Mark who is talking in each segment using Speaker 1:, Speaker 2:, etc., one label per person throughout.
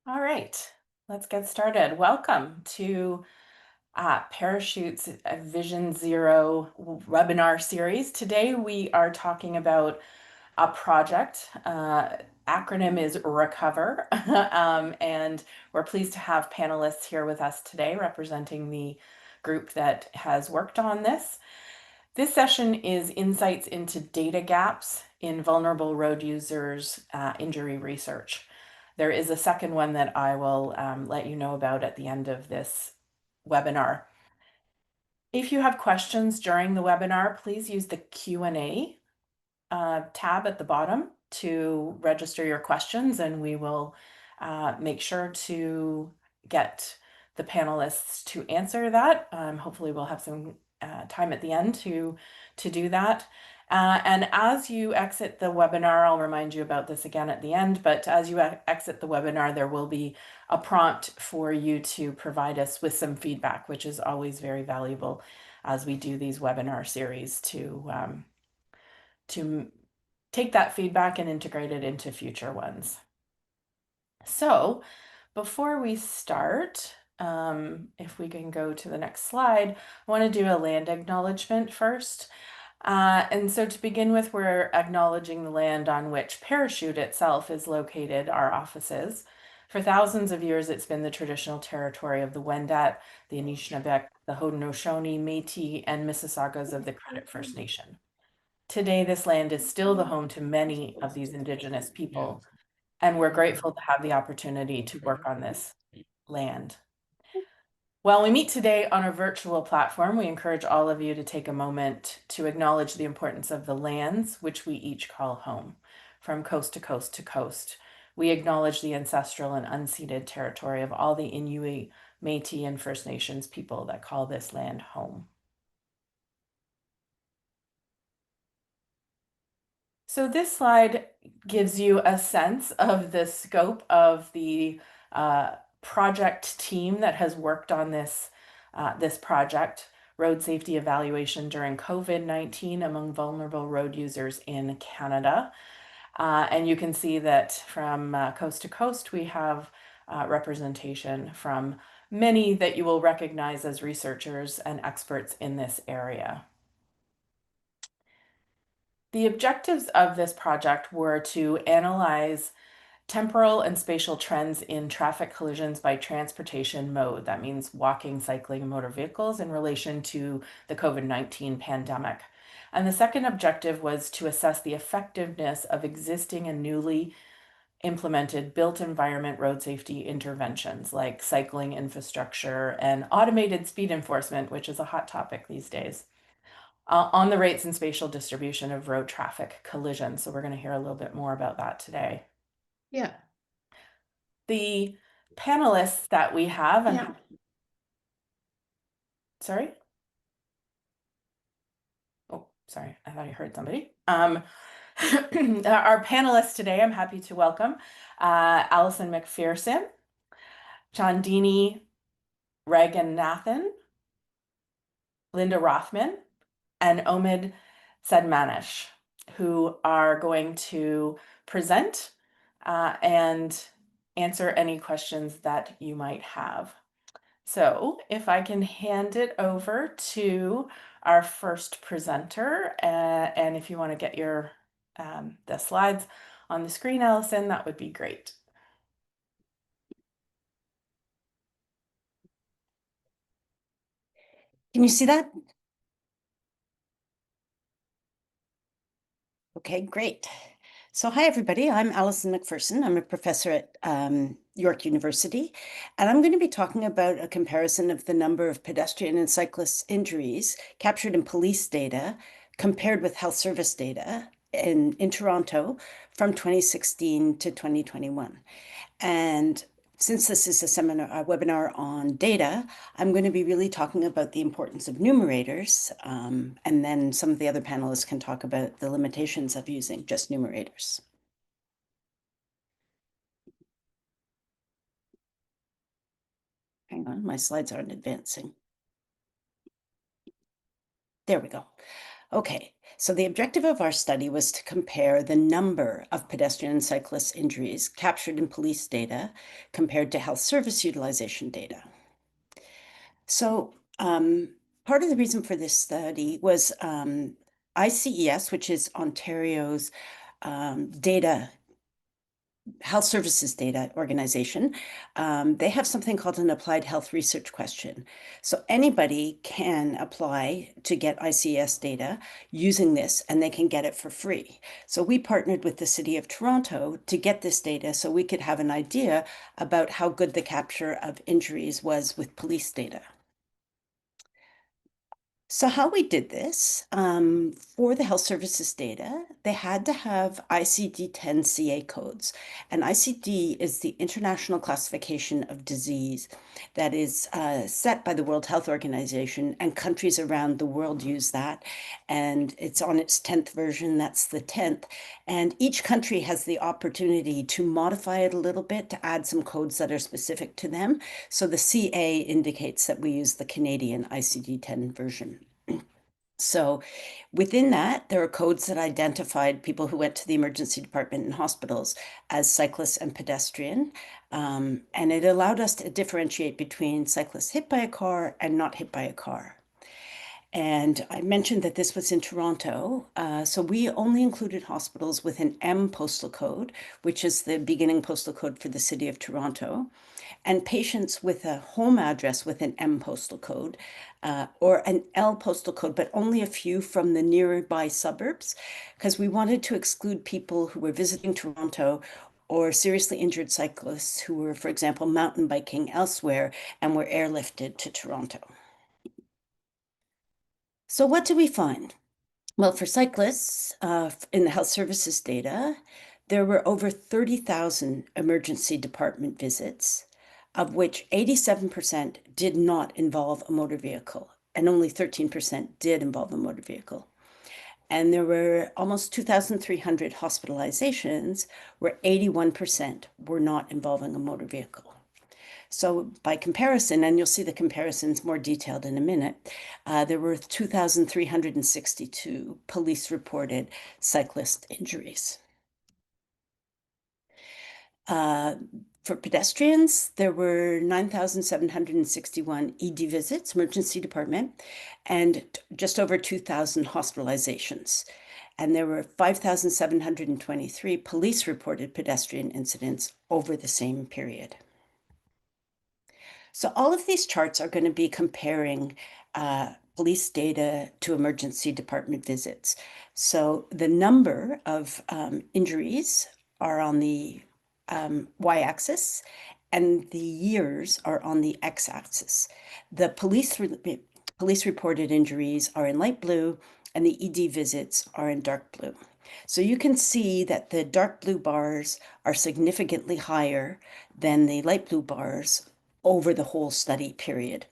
Speaker 1: All right, let's get started. Welcome to Parachute's Vision Zero webinar series. Today we are talking about a project. Acronym is RECOVR, and we're pleased to have panelists here with us today representing the group that has worked on this. This session is insights into data gaps in vulnerable road users' injury research. There is a second one that I will let you know about at the end of this webinar. If you have questions during the webinar, please use the Q&A tab at the bottom to register your questions, and we will make sure to get the panelists to answer that. Hopefully we'll have some time at the end to do that. And as you exit the webinar, I'll remind you about this again at the end, but as you exit the webinar, there will be a prompt for you to provide us with some feedback, which is always very valuable as we do these webinar series to take that feedback and integrate it into future ones. So before we start, if we can go to the next slide, I want to do a land acknowledgement first. And so to begin with, we're acknowledging the land on which Parachute itself is located, our offices. For thousands of years, it's been the traditional territory of the Wendat, the Anishinaabe, the Haudenosaunee, Métis, and Mississaugas of the Credit First Nation. Today, this land is still the home to many of these Indigenous people, and we're grateful to have the opportunity to work on this land. While we meet today on a virtual platform, we encourage all of you to take a moment to acknowledge the importance of the lands which we each call home, from coast to coast to coast. We acknowledge the ancestral and unceded territory of all the Inuit, Métis, and First Nations people that call this land home. So this slide gives you a sense of the scope of the project team that has worked on this project, road safety evaluation during COVID-19 among vulnerable road users in Canada. And you can see that from coast to coast, we have representation from many that you will recognize as researchers and experts in this area. The objectives of this project were to analyze temporal and spatial trends in traffic collisions by transportation mode. That means walking, cycling, and motor vehicles in relation to the COVID-19 pandemic. And the second objective was to assess the effectiveness of existing and newly implemented built environment road safety interventions like cycling infrastructure and automated speed enforcement, which is a hot topic these days, on the rates and spatial distribution of road traffic collisions. So we're going to hear a little bit more about that today.
Speaker 2: Yeah.
Speaker 1: The panelists that we have, and sorry. Oh, sorry. I thought I heard somebody. Our panelists today, I'm happy to welcome Alison Macpherson, Chaandini Ranganathan, Linda Rothman, and Omid Sadrmanesh, who are going to present and answer any questions that you might have. So if I can hand it over to our first presenter, and if you want to get your the slides on the screen, Alison, that would be great.
Speaker 2: Can you see that? Okay, great. So hi, everybody. I'm Alison Macpherson. I'm a professor at York University, and I'm going to be talking about a comparison of the number of pedestrian and cyclist injuries captured in police data compared with health service data in Toronto from 2016 to 2021. And since this is a webinar on data, I'm going to be really talking about the importance of numerators, and then some of the other panelists can talk about the limitations of using just numerators. Hang on, my slides aren't advancing. There we go. Okay, so the objective of our study was to compare the number of pedestrian and cyclist injuries captured in police data compared to health service utilization data. So, part of the reason for this study was ICES, which is Ontario's data health services data organization. They have something called an applied health research question. So anybody can apply to get ICS data using this, and they can get it for free. So we partnered with the City of Toronto to get this data so we could have an idea about how good the capture of injuries was with police data. So how we did this, for the health services data, they had to have ICD-10-CA codes. And ICD is the International Classification of Disease that is set by the World Health Organization, and countries around the world use that. And it's on its 10th version, that's the 10th. And each country has the opportunity to modify it a little bit to add some codes that are specific to them. So the CA indicates that we use the Canadian ICD-10 version. So within that, there are codes that identified people who went to the emergency department in hospitals as cyclists and pedestrian. And it allowed us to differentiate between cyclists hit by a car and not hit by a car. And I mentioned that this was in Toronto. So we only included hospitals with an M postal code, which is the beginning postal code for the City of Toronto, and patients with a home address with an M postal code or an L postal code, but only a few from the nearby suburbs, because we wanted to exclude people who were visiting Toronto or seriously injured cyclists who were, for example, mountain biking elsewhere and were airlifted to Toronto. So what do we find? Well, for cyclists, in the health services data, there were over 30,000 emergency department visits, of which 87% did not involve a motor vehicle, and only 13% did involve a motor vehicle. And there were almost 2,300 hospitalizations, where 81% were not involving a motor vehicle. So by comparison, and you'll see the comparisons more detailed in a minute, there were 2,362 police-reported cyclist injuries. For pedestrians, there were 9,761 ED visits, emergency department, and just over 2,000 hospitalizations. And there were 5,723 police-reported pedestrian incidents over the same period. So all of these charts are going to be comparing police data to emergency department visits. So the number of injuries are on the y-axis, and the years are on the x-axis. The police reported injuries are in light blue, and the ED visits are in dark blue. So you can see that the dark blue bars are significantly higher than the light blue bars over the whole study period.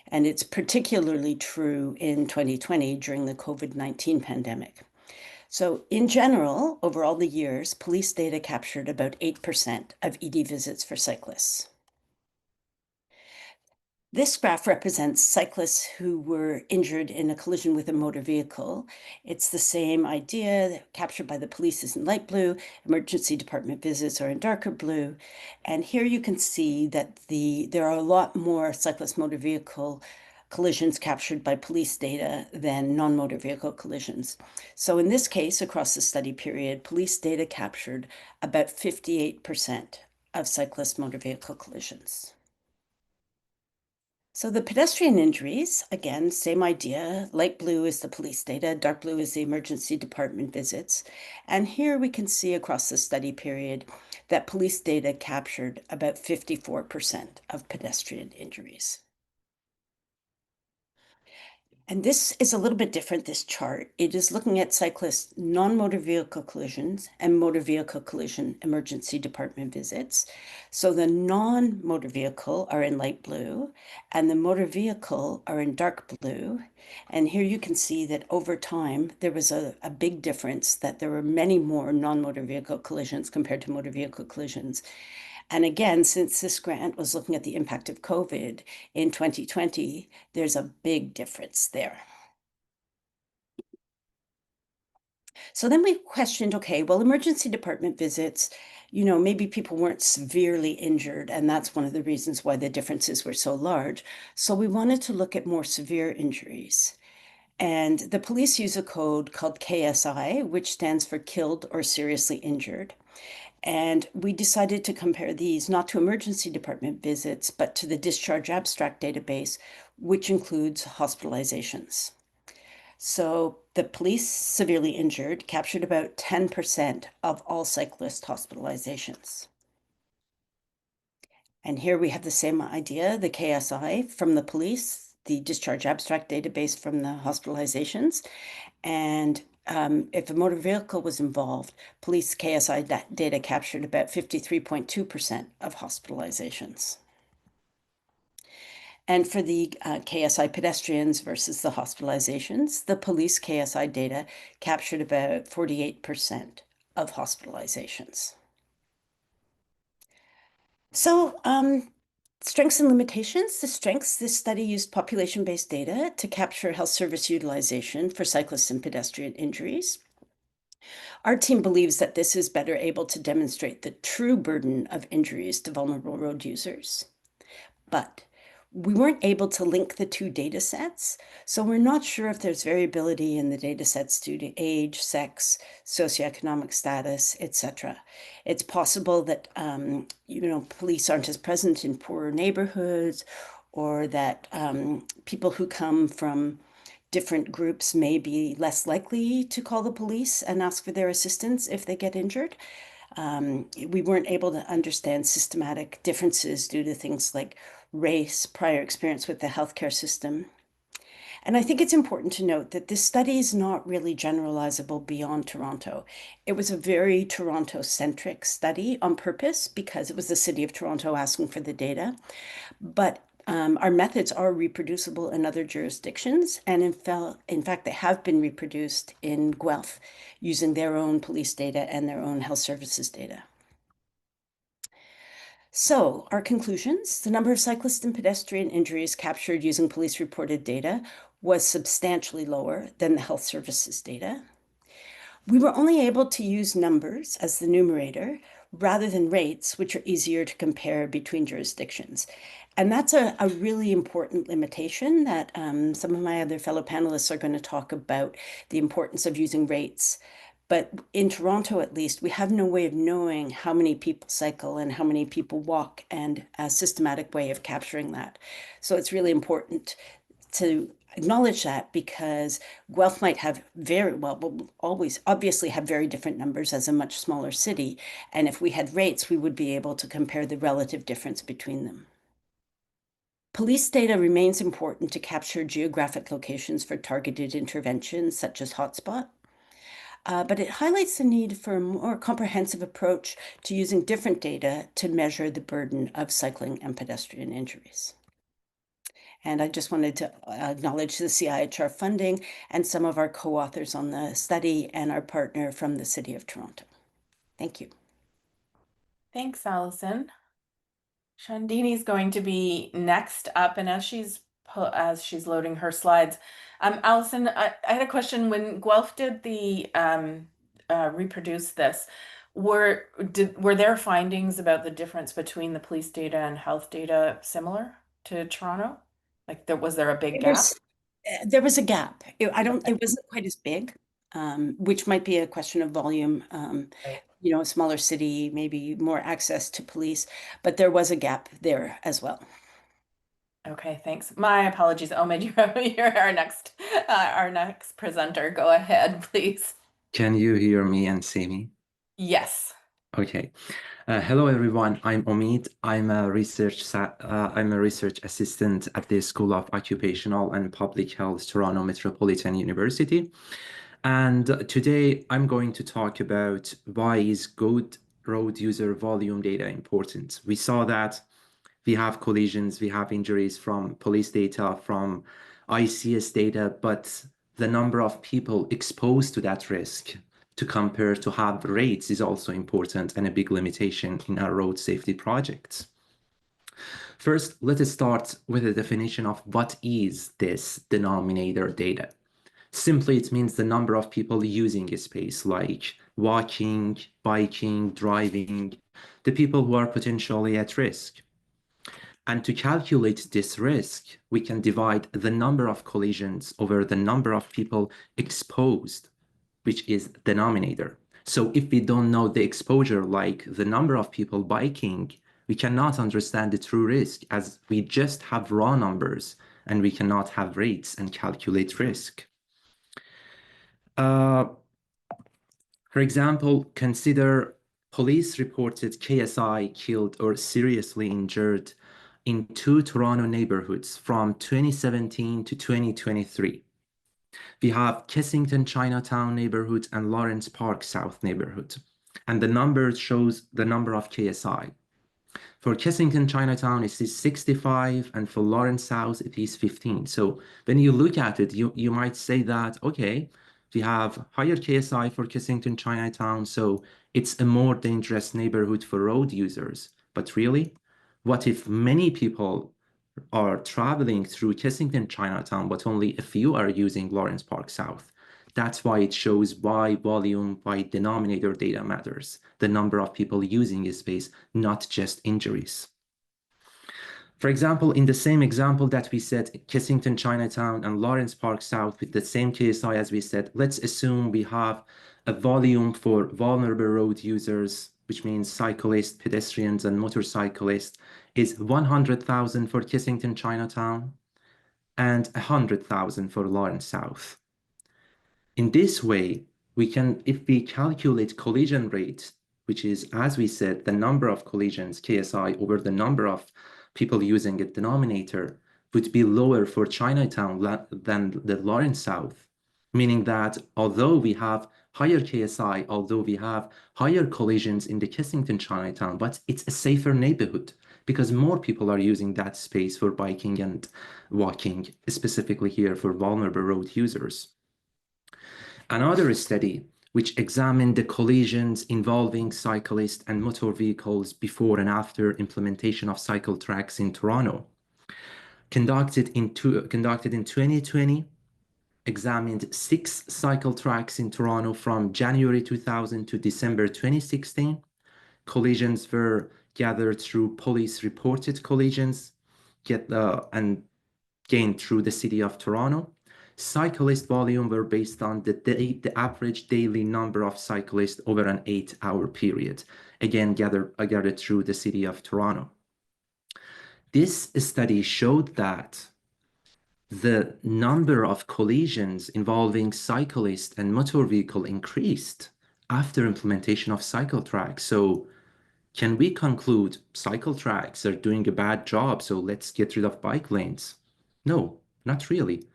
Speaker 2: And it's particularly true in 2020 during the COVID-19 pandemic. So in general, over all the years, police data captured about 8% of ED visits for cyclists. This graph represents cyclists who were injured in a collision with a motor vehicle. It's the same idea, captured by the police is in light blue, emergency department visits are in darker blue. And here you can see that there are a lot more cyclist motor vehicle collisions captured by police data than non-motor vehicle collisions. So in this case, across the study period, police data captured about 58% of cyclist motor vehicle collisions. So the pedestrian injuries, again, same idea. Light blue is the police data, dark blue is the emergency department visits. And here we can see across the study period that police data captured about 54% of pedestrian injuries. And this is a little bit different, this chart. It is looking at cyclists' non-motor vehicle collisions and motor vehicle collision emergency department visits. So the non-motor vehicle are in light blue and the motor vehicle are in dark blue. And here you can see that over time, there was a big difference, that there were many more non-motor vehicle collisions compared to motor vehicle collisions. And again, since this grant was looking at the impact of COVID in 2020, there's a big difference there. So then we questioned, okay, well, emergency department visits, maybe people weren't severely injured, and that's one of the reasons why the differences were so large. So we wanted to look at more severe injuries. And the police use a code called KSI, which stands for killed or seriously injured. And we decided to compare these not to emergency department visits, but to the discharge abstract database, which includes hospitalizations. So the police severely injured captured about 10% of all cyclist hospitalizations. And here we have the same idea, the KSI from the police, the discharge abstract database from the hospitalizations. And if a motor vehicle was involved, police KSI data captured about 53.2% of hospitalizations. And for the KSI pedestrians versus the hospitalizations, the police KSI data captured about 48% of hospitalizations. So, strengths and limitations. The strengths, this study used population-based data to capture health service utilization for cyclists and pedestrian injuries. Our team believes that this is better able to demonstrate the true burden of injuries to vulnerable road users. But we weren't able to link the two data sets, so we're not sure if there's variability in the data sets due to age, sex, socioeconomic status, etc. It's possible that police aren't as present in poorer neighborhoods, or that people who come from different groups may be less likely to call the police and ask for their assistance if they get injured. We weren't able to understand systematic differences due to things like race, prior experience with the healthcare system. And I think it's important to note that this study is not really generalizable beyond Toronto. It was a very Toronto-centric study on purpose because it was the city of Toronto asking for the data. But our methods are reproducible in other jurisdictions, and in fact, they have been reproduced in Guelph using their own police data and their own health services data. So, our conclusions: the number of cyclist and pedestrian injuries captured using police reported data was substantially lower than the health services data. We were only able to use numbers as the numerator rather than rates, which are easier to compare between jurisdictions. And that's a really important limitation that some of my other fellow panelists are going to talk about, the importance of using rates. But in Toronto, at least, we have no way of knowing how many people cycle and how many people walk, and a systematic way of capturing that. So it's really important to acknowledge that, because Guelph might have will always obviously have very different numbers as a much smaller city. And if we had rates, we would be able to compare the relative difference between them. Police data remains important to capture geographic locations for targeted interventions, such as hotspot. But it highlights the need for a more comprehensive approach to using different data to measure the burden of cycling and pedestrian injuries. And I just wanted to acknowledge the CIHR funding and some of our co-authors on the study and our partner from the City of Toronto. Thank you.
Speaker 1: Thanks, Alison. Chaandini's going to be next up, and as she's loading her slides, Alison, I had a question. When Guelph did the reproduce this, were their findings about the difference between the police data and health data similar to Toronto? Like, was there a big gap?
Speaker 2: There was a gap. It
Speaker 1: Okay.
Speaker 2: wasn't quite as big, which might be a question of volume.
Speaker 1: Right.
Speaker 2: A smaller city, maybe more access to police, but there was a gap there as well.
Speaker 1: Okay, thanks. My apologies, Omid. You're our next presenter. Go ahead, please.
Speaker 3: Can you hear me and see me?
Speaker 1: Yes.
Speaker 3: Okay. Hello, everyone. I'm Omid. I'm a research assistant at the School of Occupational and Public Health, Toronto Metropolitan University. And today I'm going to talk about why is good road user volume data important. We saw that we have collisions, we have injuries from police data, from ICS data, but the number of people exposed to that risk to compare to have rates is also important and a big limitation in our road safety projects. First, let us start with a definition of what is this denominator data. Simply, it means the number of people using a space, like walking, biking, driving, the people who are potentially at risk. And to calculate this risk, we can divide the number of collisions over the number of people exposed, which is denominator. So if we don't know the exposure, like the number of people biking, we cannot understand the true risk, as we just have raw numbers and we cannot have rates and calculate risk. For example, consider police reported KSI killed or seriously injured in 2 Toronto neighborhoods from 2017 to 2023. We have Kensington Chinatown neighborhood and Lawrence Park South neighborhood. And the numbers shows the number of KSI. For Kensington Chinatown, it is 65, and for Lawrence South, it is 15. So when you look at it, you might say that, okay, we have higher KSI for Kensington Chinatown, so it's a more dangerous neighborhood for road users. But really, what if many people are traveling through Kensington Chinatown, but only a few are using Lawrence Park South? That's why it shows why volume, why denominator data matters. The number of people using a space, not just injuries. For example, in the same example that we said, Kensington Chinatown and Lawrence Park South with the same KSI as we said, let's assume we have a volume for vulnerable road users, which means cyclists, pedestrians, and motorcyclists, is 100,000 for Kensington Chinatown and 100,000 for Lawrence South. In this way, we can, if we calculate collision rate, which is, as we said, the number of collisions, KSI, over the number of people using a denominator, would be lower for Chinatown than the Lawrence South, meaning that although we have higher KSI, although we have higher collisions in the Kensington Chinatown, but it's a safer neighborhood because more people are using that space for biking and walking, specifically here for vulnerable road users. Another study, which examined the collisions involving cyclists and motor vehicles before and after implementation of cycle tracks in Toronto, conducted in 2020, examined 6 cycle tracks in Toronto from January 2000 to December 2016. Collisions were gathered through police-reported collisions and gained through the city of Toronto. Cyclist volume were based on the average daily number of cyclists over an 8-hour period, again gathered through the city of Toronto. This study showed that the number of collisions involving cyclists and motor vehicle increased after implementation of cycle tracks. So can we conclude cycle tracks are doing a bad job, so let's get rid of bike lanes? No, not really.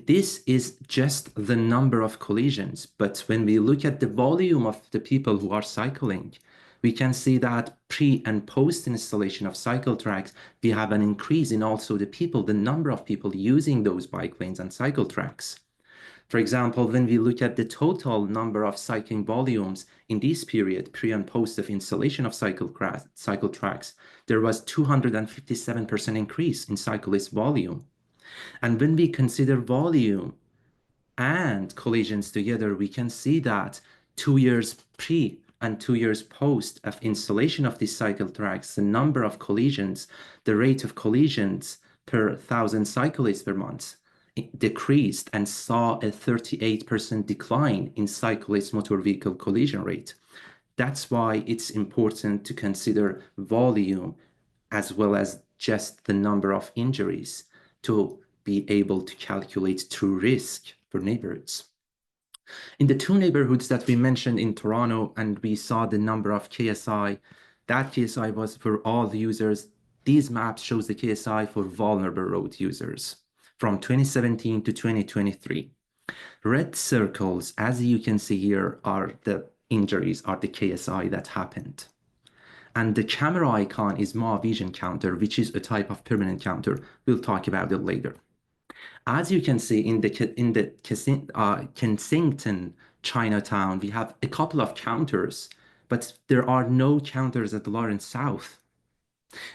Speaker 3: This is just the number of collisions, but when we look at the volume of the people who are cycling, we can see that pre and post installation of cycle tracks, we have an increase in also the number of people using those bike lanes and cycle tracks. For example, when we look at the total number of cycling volumes in this period, pre and post of installation of cycle tracks, there was 257% increase in cyclist volume. And when we consider volume and collisions together, we can see that 2 years pre and 2 years post of installation of these cycle tracks, the number of collisions, the rate of collisions per 1,000 cyclists per month decreased and saw a 38% decline in cyclist motor vehicle collision rate. That's why it's important to consider volume as well as just the number of injuries to be able to calculate true risk for neighborhoods. In the 2 neighborhoods that we mentioned in Toronto, and we saw the number of KSI, that KSI was for all the users. These maps shows the KSI for vulnerable road users from 2017 to 2023. Red circles, as you can see here, are the injuries, are the KSI that happened. And the camera icon is MAW vision counter, which is a type of permanent counter. We'll talk about it later. As you can see in the Kensington Chinatown, we have a couple of counters, but there are no counters at Lawrence South.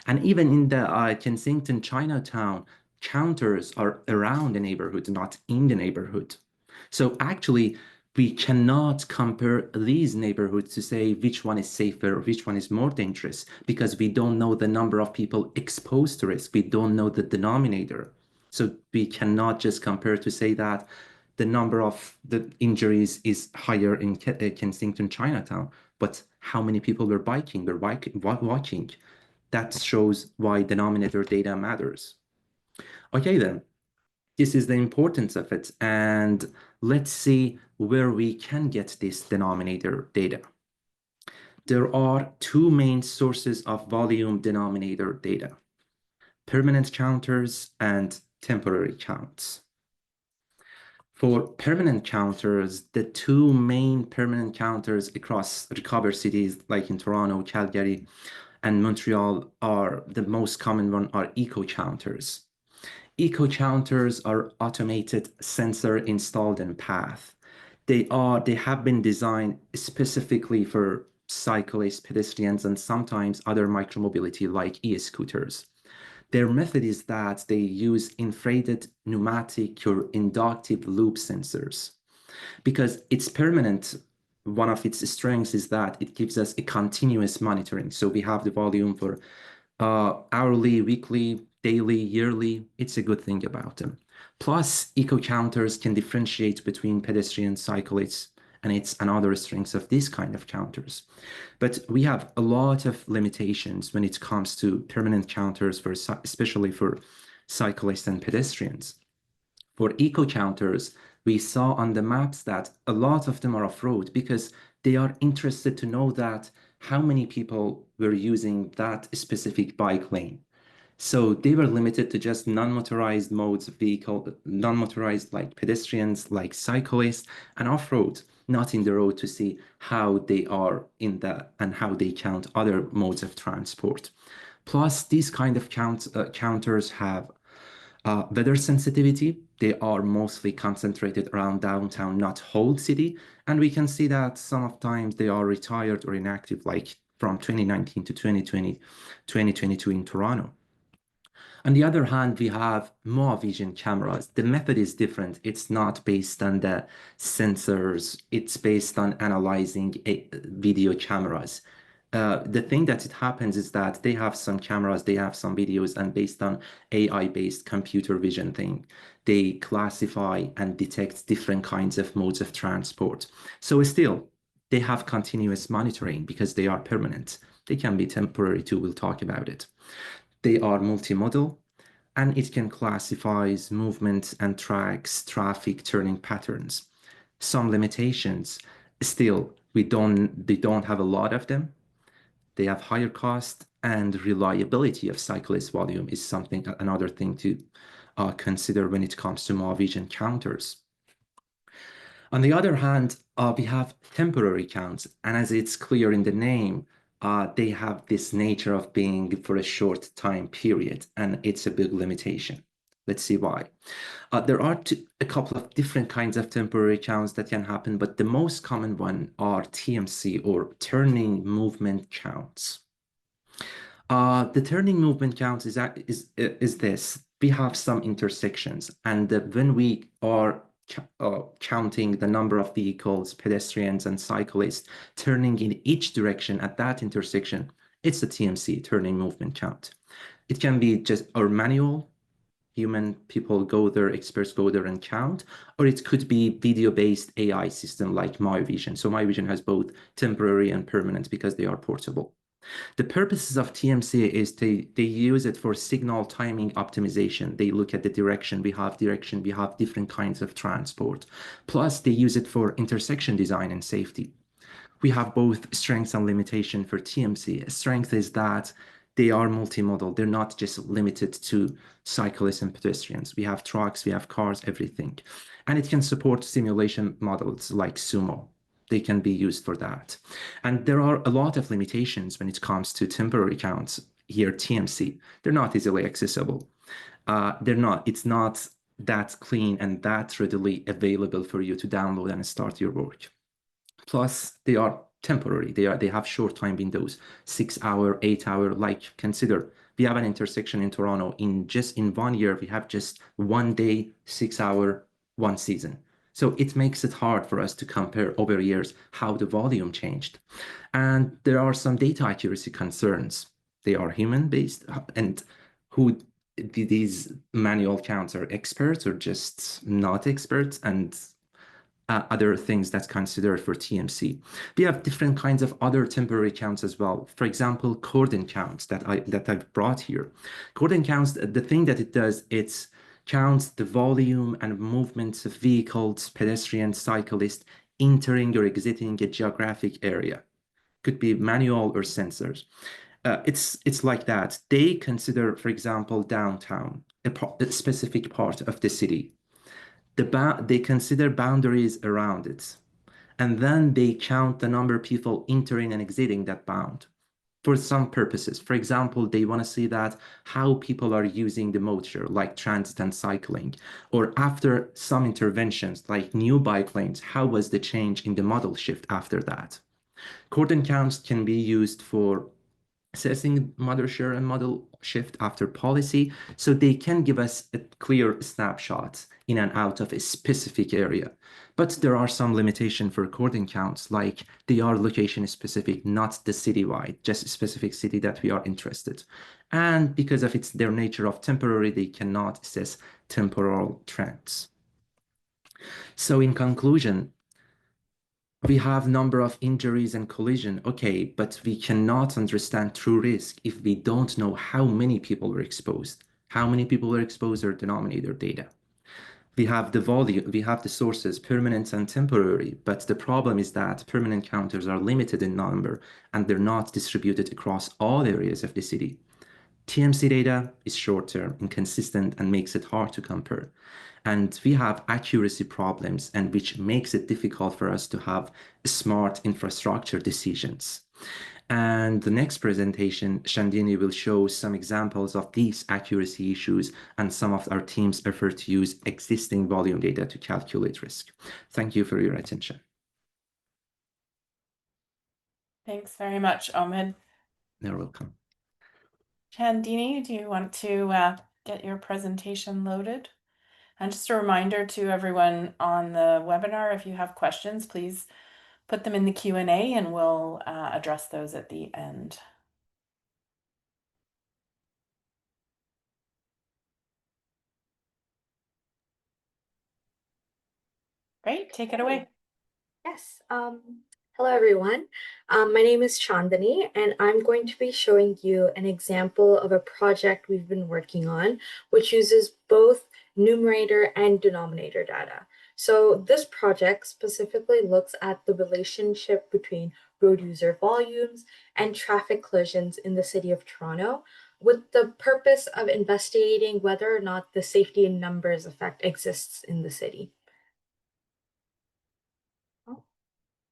Speaker 3: And even in the Kensington Chinatown, counters are around the neighborhood, not in the neighborhood. So actually, we cannot compare these neighborhoods to say which one is safer, which one is more dangerous, because we don't know the number of people exposed to risk. We don't know the denominator. So we cannot just compare to say that the number of the injuries is higher in Kensington, Chinatown, but how many people were biking, were walking? That shows why denominator data matters. Okay, then. This is the importance of it. And let's see where we can get this denominator data. There are two main sources of volume denominator data: permanent counters and temporary counts. For permanent counters, the two main permanent counters across RECOVR cities like in Toronto, Calgary, and Montreal are the most common one are eco counters. Eco counters are automated sensor installed in path. They have been designed specifically for cyclists, pedestrians, and sometimes other micromobility like e-scooters. Their method is that they use infrared pneumatic or inductive loop sensors. Because it's permanent, one of its strengths is that it gives us a continuous monitoring. So we have the volume for hourly, weekly, daily, yearly. It's a good thing about them. Plus, eco counters can differentiate between pedestrian cyclists, and it's another strength of this kind of counters. But we have a lot of limitations when it comes to permanent counters, especially for cyclists and pedestrians. For eco counters, we saw on the maps that a lot of them are off-road because they are interested to know that how many people were using that specific bike lane. So they were limited to just non-motorized modes of vehicle, non-motorized like pedestrians, like cyclists, and off-road, not in the road to see how they are in that and how they count other modes of transport. Plus, these kind of counters have weather sensitivity. They are mostly concentrated around downtown, not whole city. And we can see that some of times they are retired or inactive, like from 2019 to 2020, 2022 in Toronto. On the other hand, we have more vision cameras. The method is different. It's not based on the sensors. It's based on analyzing video cameras. The thing that it happens is that they have some cameras, they have some videos, and based on AI-based computer vision thing, they classify and detect different kinds of modes of transport. So still, they have continuous monitoring because they are permanent. They can be temporary too, we'll talk about it. They are multimodal, and it can classify movement and tracks traffic turning patterns. Some limitations, still, they don't have a lot of them. They have higher cost, and reliability of cyclist volume is another thing to consider when it comes to more vision counters. On the other hand, we have temporary counts, and as it's clear in the name, they have this nature of being for a short time period, and it's a big limitation. Let's see why. There are a couple of different kinds of temporary counts that can happen, but the most common one are TMC, or turning movement counts. The turning movement counts is this. We have some intersections, and when we are counting the number of vehicles, pedestrians, and cyclists turning in each direction at that intersection, it's a TMC, turning movement count. It can be just or manual, human people go there, experts go there and count, or it could be video-based AI system like MyVision. So MyVision has both temporary and permanent because they are portable. The purposes of TMC is they use it for signal timing optimization. They look at the direction, we have different kinds of transport. Plus, they use it for intersection design and safety. We have both strengths and limitation for TMC. A strength is that they are multimodal. They're not just limited to cyclists and pedestrians. We have trucks, we have cars, everything. And it can support simulation models like Sumo. They can be used for that. And there are a lot of limitations when it comes to temporary counts here, TMC. They're not easily accessible. It's not that clean and that readily available for you to download and start your work. Plus, they are temporary. They have short time windows, 6 hour, 8 hour, like consider We have an intersection in Toronto. In 1 year, we have just 1 day, 6 hour, 1 season. So it makes it hard for us to compare over years how the volume changed. And there are some data accuracy concerns. They are human-based, and who these manual counts are experts or just not experts, and other things that's considered for TMC. We have different kinds of other temporary counts as well. For example, cordon counts that I've brought here. Cordon counts, the thing that it does, it counts the volume and movements of vehicles, pedestrians, cyclists entering or exiting a geographic area. Could be manual or sensors. It's like that. They consider, for example, downtown, a specific part of the city. They consider boundaries around it, and then they count the number of people entering and exiting that bound for some purposes. For example, they want to see that how people are using the motor, like transit and cycling, or after some interventions, like new bike lanes, how was the change in the model shift after that? Cordon counts can be used for assessing model share and model shift after policy, so they can give us a clear snapshot in and out of a specific area. But there are some limitations for cordon counts, like they are location specific, not the citywide, just a specific city that we are interested. And because of their nature of temporary, they cannot assess temporal trends. So in conclusion, we have number of injuries and collision, okay, but we cannot understand true risk if we don't know how many people were exposed. How many people were exposed are denominator data. We have the volume, we have the sources, permanent and temporary, but the problem is that permanent counters are limited in number and they're not distributed across all areas of the city. TMC data is short-term, inconsistent, and makes it hard to compare. And we have accuracy problems, and which makes it difficult for us to have smart infrastructure decisions. And the next presentation, Chaandini will show some examples of these accuracy issues and some of our team's effort to use existing volume data to calculate risk. Thank you for your attention.
Speaker 1: Thanks very much, Omid.
Speaker 3: You're welcome.
Speaker 1: Chaandini, do you want to get your presentation loaded? And just a reminder to everyone on the webinar, if you have questions, please put them in the Q&A and we'll address those at the end. Great, take it away.
Speaker 4: Yes. Hello, everyone. My name is Chaandini, and I'm going to be showing you an example of a project we've been working on, which uses both numerator and denominator data. So this project specifically looks at the relationship between road user volumes and traffic collisions in the city of Toronto, with the purpose of investigating whether or not the safety in numbers effect exists in the city.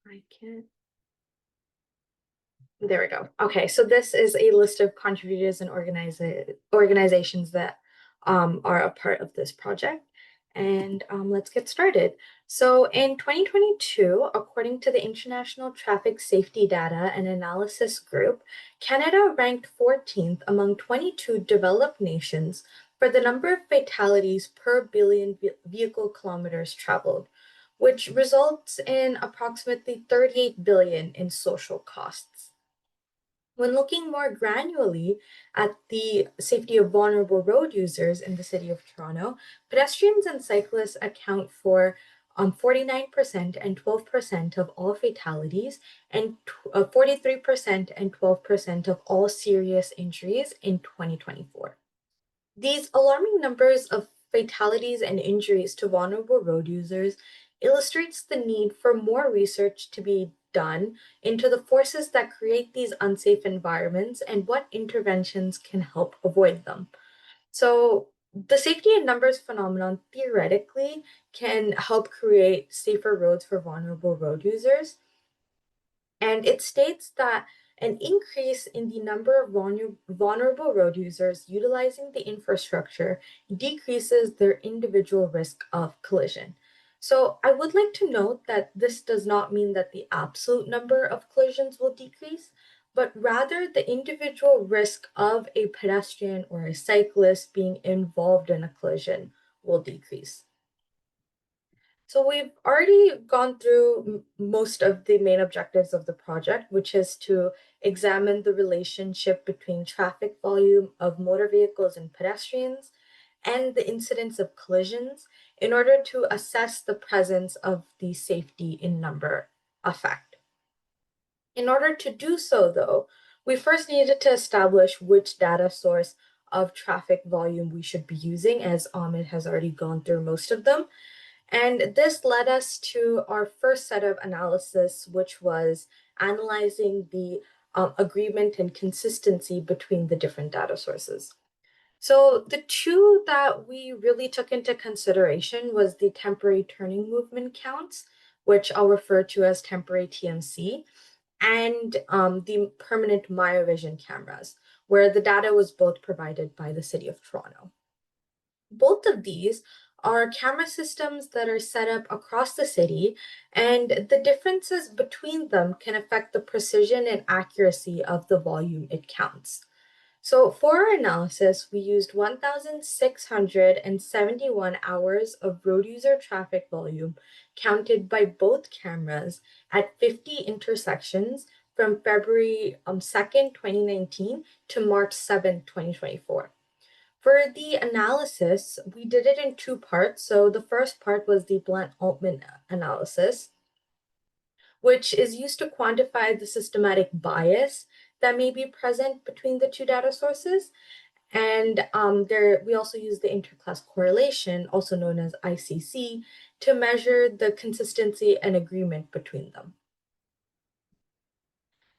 Speaker 4: I can't. There we go. Okay, so this is a list of contributors and organizations that are a part of this project. And let's get started. So in 2022, according to the International Traffic Safety Data and Analysis Group, Canada ranked 14th among 22 developed nations for the number of fatalities per billion vehicle kilometers traveled, which results in approximately 38 billion in social costs. When looking more granularly at the safety of vulnerable road users in the city of Toronto, pedestrians and cyclists account for 49% and 12% of all fatalities, and 43% and 12% of all serious injuries in 2024. These alarming numbers of fatalities and injuries to vulnerable road users illustrates the need for more research to be done into the forces that create these unsafe environments and what interventions can help avoid them. So the safety in numbers phenomenon theoretically can help create safer roads for vulnerable road users. And it states that an increase in the number of vulnerable road users utilizing the infrastructure decreases their individual risk of collision. So I would like to note that this does not mean that the absolute number of collisions will decrease, but rather the individual risk of a pedestrian or a cyclist being involved in a collision will decrease. So we've already gone through most of the main objectives of the project, which is to examine the relationship between traffic volume of motor vehicles and pedestrians and the incidence of collisions in order to assess the presence of the safety in number effect. In order to do so, though, we first needed to establish which data source of traffic volume we should be using, as Omid has already gone through most of them. And this led us to our first set of analysis, which was analyzing the agreement and consistency between the different data sources. So the two that we really took into consideration was the temporary turning movement counts, which I'll refer to as temporary TMC, and the permanent MyoVision cameras, where the data was both provided by the City of Toronto. Both of these are camera systems that are set up across the city, and the differences between them can affect the precision and accuracy of the volume it counts. So for our analysis, we used 1,671 hours of road user traffic volume counted by both cameras at 50 intersections from February 2nd, 2019 to March 7th, 2024. For the analysis, we did it in two parts. So the first part was the Blunt-Altman analysis, which is used to quantify the systematic bias that may be present between the two data sources. And we also use the interclass correlation, also known as ICC, to measure the consistency and agreement between them.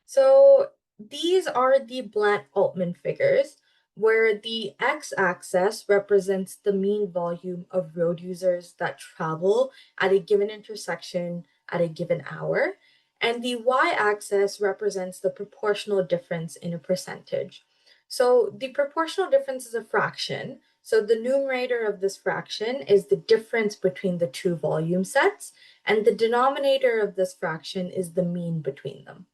Speaker 4: So these are the Blunt-Altman figures, where the x-axis represents the mean volume of road users that travel at a given intersection at a given hour, and the y-axis represents the proportional difference in a percentage. So the proportional difference is a fraction. So the numerator of this fraction is the difference between the two volume sets, and the denominator of this fraction is the mean between them.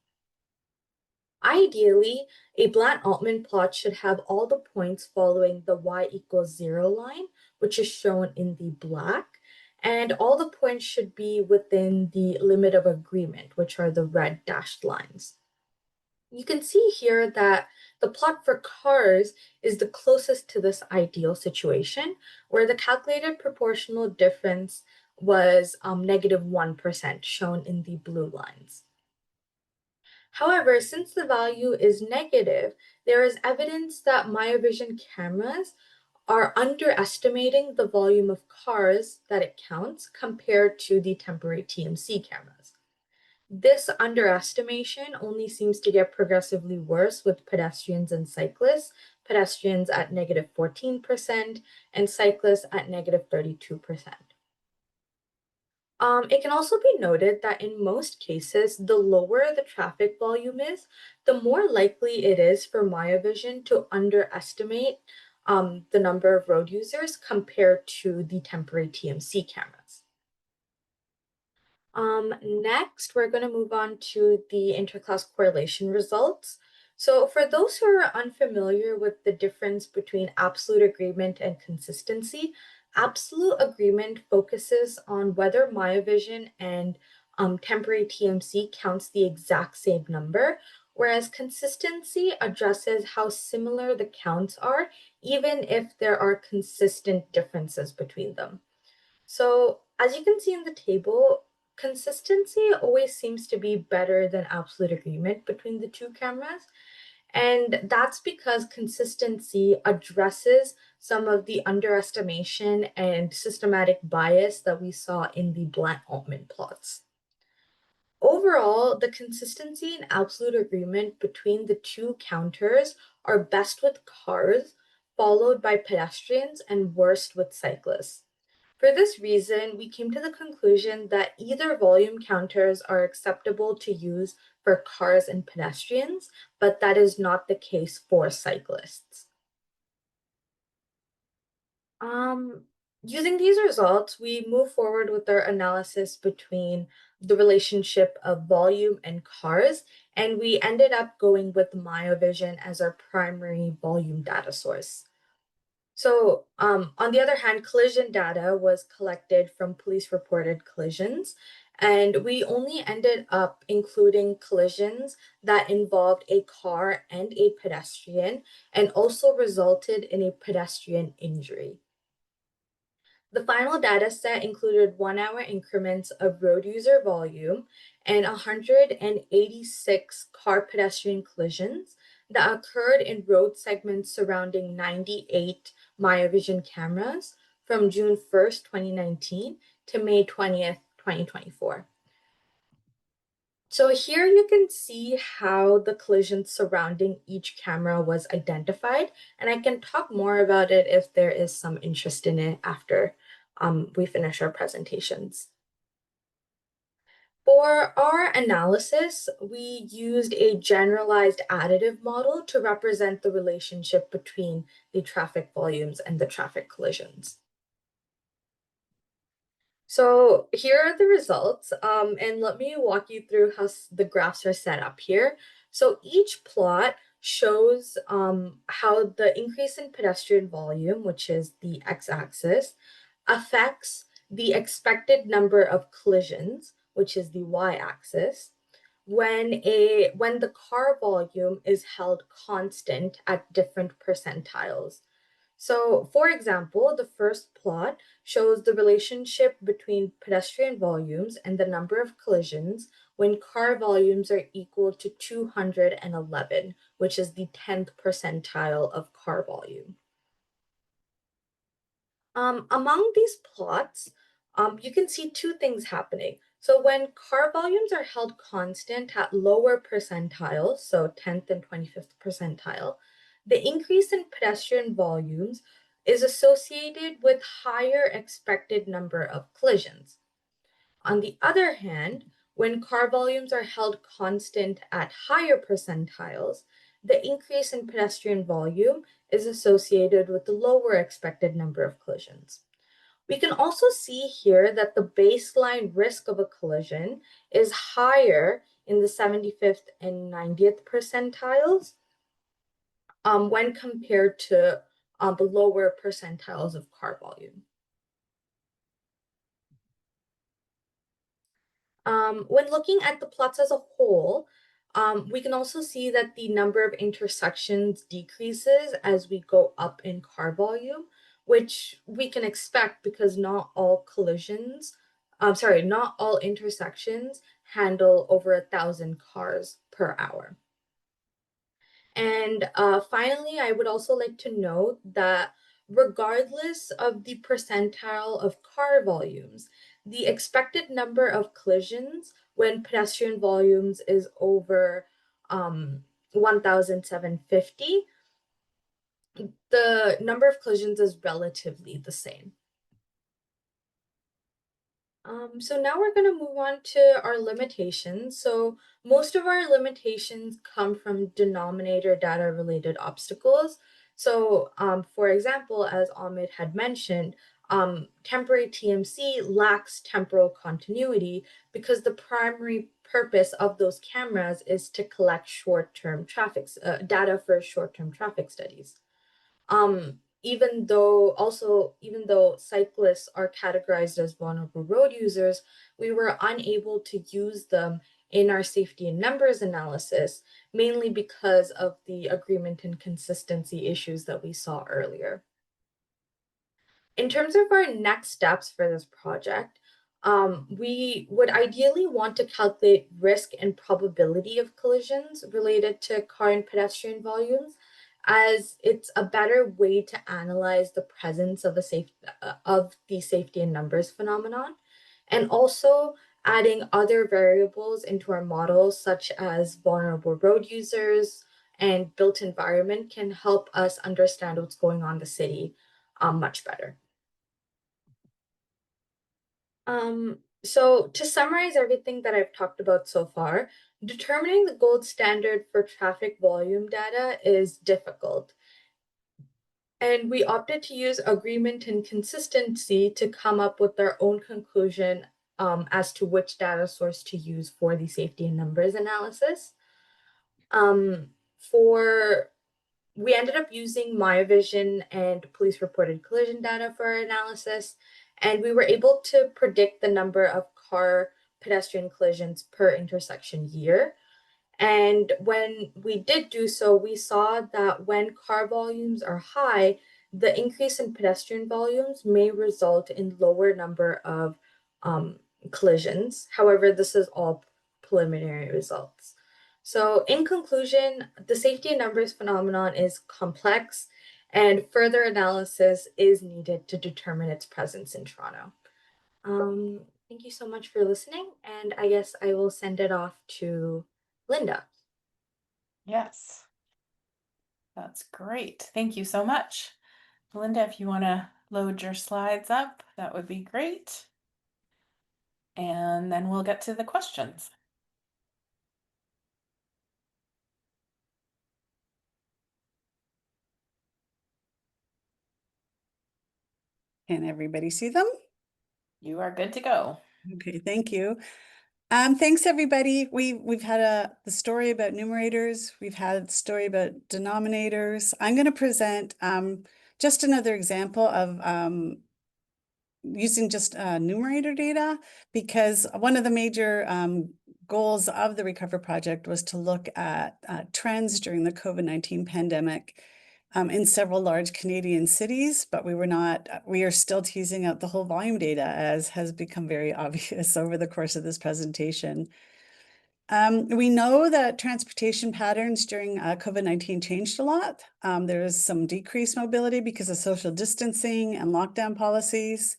Speaker 4: Ideally, a Blunt-Altman plot should have all the points following the y=0 line, which is shown in the black, and all the points should be within the limit of agreement, which are the red dashed lines. You can see here that the plot for cars is the closest to this ideal situation, where the calculated proportional difference was -1%, shown in the blue lines. However, since the value is negative, there is evidence that MyoVision cameras are underestimating the volume of cars that it counts compared to the temporary TMC cameras. This underestimation only seems to get progressively worse with pedestrians and cyclists, pedestrians at -14% and cyclists at -32%. It can also be noted that in most cases, the lower the traffic volume is, the more likely it is for MyoVision to underestimate the number of road users compared to the temporary TMC cameras. Next, we're going to move on to the interclass correlation results. So for those who are unfamiliar with the difference between absolute agreement and consistency, absolute agreement focuses on whether MyoVision and temporary TMC counts the exact same number, whereas consistency addresses how similar the counts are, even if there are consistent differences between them. So as you can see in the table, consistency always seems to be better than absolute agreement between the two cameras. And that's because consistency addresses some of the underestimation and systematic bias that we saw in the Blunt-Altman plots. Overall, the consistency and absolute agreement between the two counters are best with cars, followed by pedestrians, and worst with cyclists. For this reason, we came to the conclusion that either volume counters are acceptable to use for cars and pedestrians, but that is not the case for cyclists. Using these results, we move forward with our analysis between the relationship of volume and cars and we ended up going with MyoVision as our primary volume data source. So on the other hand, collision data was collected from police-reported collisions, and we only ended up including collisions that involved a car and a pedestrian and also resulted in a pedestrian injury. The final data set included 1-hour increments of road user volume and 186 car pedestrian collisions that occurred in road segments surrounding 98 MyoVision cameras from June 1st, 2019 to May 20th, 2024. So here you can see how the collision surrounding each camera was identified, and I can talk more about it if there is some interest in it after we finish our presentations. For our analysis, we used a generalized additive model to represent the relationship between the traffic volumes and the traffic collisions. So here are the results, and let me walk you through how the graphs are set up here. So each plot shows how the increase in pedestrian volume, which is the x-axis, affects the expected number of collisions, which is the y-axis, when the car volume is held constant at different percentiles. So, for example, the first plot shows the relationship between pedestrian volumes and the number of collisions when car volumes are equal to 211, which is the 10th percentile of car volume. Among these plots, you can see two things happening. So when car volumes are held constant at lower percentiles, so 10th and 25th percentile, the increase in pedestrian volumes is associated with higher expected number of collisions. On the other hand, when car volumes are held constant at higher percentiles, the increase in pedestrian volume is associated with the lower expected number of collisions. We can also see here that the baseline risk of a collision is higher in the 75th and 90th percentiles when compared to the lower percentiles of car volume. When looking at the plots as a whole, we can also see that the number of intersections decreases as we go up in car volume, which we can expect because not all intersections handle over 1,000 cars per hour. And finally, I would also like to note that regardless of the percentile of car volumes, the expected number of collisions when pedestrian volumes is over 1,750, the number of collisions is relatively the same. So now we're going to move on to our limitations. So most of our limitations come from denominator data related obstacles. So for example, as Omid had mentioned, temporary TMC lacks temporal continuity because the primary purpose of those cameras is to collect short-term traffic data for short-term traffic studies. Even though cyclists are categorized as vulnerable road users, we were unable to use them in our safety in numbers analysis, mainly because of the agreement and consistency issues that we saw earlier. In terms of our next steps for this project, we would ideally want to calculate risk and probability of collisions related to car and pedestrian volumes, as it's a better way to analyze the presence of the safety in numbers phenomenon, and also adding other variables into our models, such as vulnerable road users and built environment, can help us understand what's going on in the city much better. So to summarize everything that I've talked about so far, determining the gold standard for traffic volume data is difficult. And we opted to use agreement and consistency to come up with our own conclusion as to which data source to use for the safety in numbers analysis. We ended up using MyVision and police reported collision data for our analysis, and we were able to predict the number of car pedestrian collisions per intersection year. And when we did do so, we saw that when car volumes are high, the increase in pedestrian volumes may result in lower number of collisions. However, this is all preliminary results. So in conclusion, the safety in numbers phenomenon is complex and further analysis is needed to determine its presence in Toronto. Thank you so much for listening, and I guess I will send it off to Linda.
Speaker 1: Yes, that's great. Thank you so much. Linda, if you want to load your slides up, that would be great. And then we'll get to the questions.
Speaker 5: Can everybody see them?
Speaker 1: You are good to go.
Speaker 5: Okay, thank you. Thanks everybody. We've had the story about numerators. We've had the story about denominators. I'm going to present just another example of using just numerator data, because one of the major goals of the RECOVR project was to look at trends during the COVID-19 pandemic in several large Canadian cities, but we are still teasing out the whole volume data, as has become very obvious over the course of this presentation. We know that transportation patterns during COVID-19 changed a lot. There was some decreased mobility because of social distancing and lockdown policies.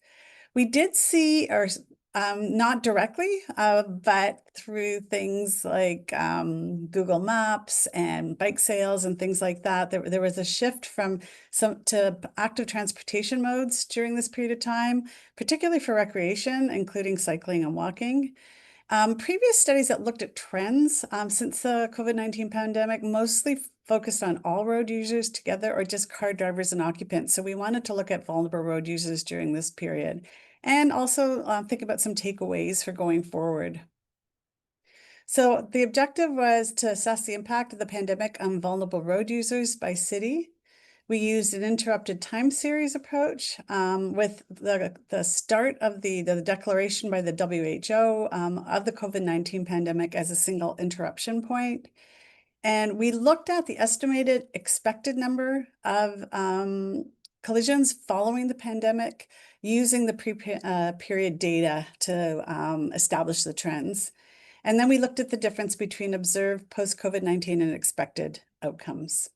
Speaker 5: We did see, or not directly, but through things like Google Maps and bike sales and things like that, there was a shift from to active transportation modes during this period of time, particularly for recreation, including cycling and walking. Previous studies that looked at trends since the COVID-19 pandemic mostly focused on all road users together or just car drivers and occupants. So we wanted to look at vulnerable road users during this period and also think about some takeaways for going forward. So the objective was to assess the impact of the pandemic on vulnerable road users by city. We used an interrupted time series approach with the start of the declaration by the WHO of the COVID-19 pandemic as a single interruption point. And we looked at the estimated expected number of collisions following the pandemic using the period data to establish the trends. And then we looked at the difference between observed post-COVID-19 and expected outcomes.